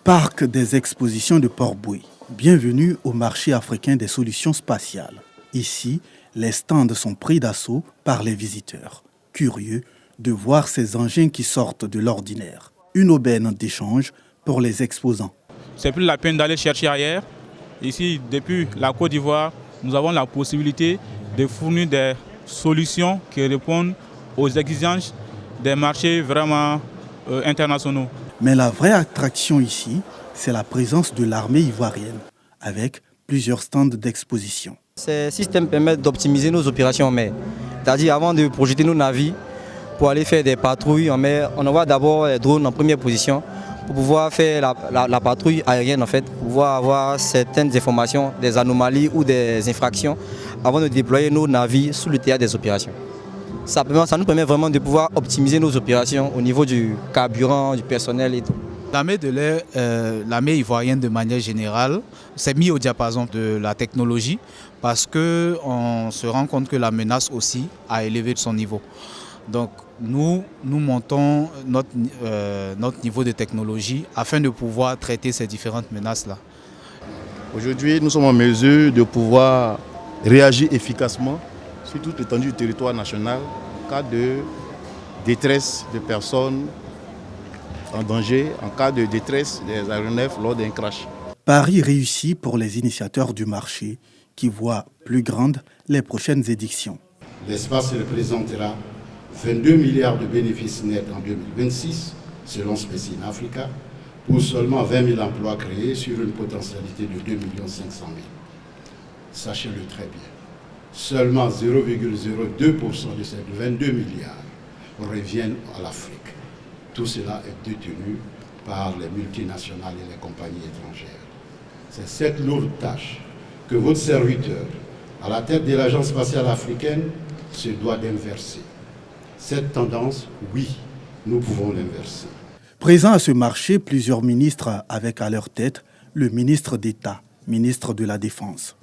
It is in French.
Parc des expositions de Port-Bouët. Bienvenue au marché africain des solutions spatiales. Ici, les stands sont pris d'assaut par les visiteurs, curieux de voir ces engins qui sortent de l'ordinaire. Une aubaine d'échange pour les exposants. C'est plus la peine d'aller chercher ailleurs. Ici, depuis la Côte d'Ivoire, nous avons la possibilité de fournir des solutions qui répondent aux exigences des marchés vraiment internationaux. Mais la vraie attraction ici, c'est la présence de l'armée ivoirienne, avec plusieurs stands d'exposition. Ces systèmes permettent d'optimiser nos opérations en mer. C'est-à-dire avant de projeter nos navires pour aller faire des patrouilles en mer, on envoie d'abord les drones en première position pour pouvoir faire la patrouille aérienne, pour pouvoir avoir certaines informations, des anomalies ou des infractions avant de déployer nos navires sous le théâtre des opérations. Ça nous permet vraiment de pouvoir optimiser nos opérations au niveau du carburant, du personnel et tout. L'armée de l'air, l'armée ivoirienne de manière générale, s'est mise au diapason de la technologie parce qu'on se rend compte que la menace aussi a élevé son niveau. Donc nous montons notre niveau de technologie afin de pouvoir traiter ces différentes menaces-là. Aujourd'hui, nous sommes en mesure de pouvoir réagir efficacement sur toute l'étendue du territoire national en cas de détresse de personnes en danger, en cas de détresse des aéronefs lors d'un crash. Paris réussit pour les initiateurs du marché qui voient plus grandes les prochaines éditions. L'espace représentera 22 milliards de bénéfices nets en 2026, selon Space in Africa, pour seulement 20 000 emplois créés sur une potentialité de 2 500 000. Sachez-le très bien. Seulement 0,02% de ces 22 milliards reviennent à l'Afrique. Tout cela est détenu par les multinationales et les compagnies étrangères. C'est cette lourde tâche que votre serviteur, à la tête de l'Agence spatiale africaine, se doit d'inverser. Cette tendance, oui, nous pouvons l'inverser. Présents à ce marché, plusieurs ministres avec à leur tête le ministre d'État, ministre de la Défense.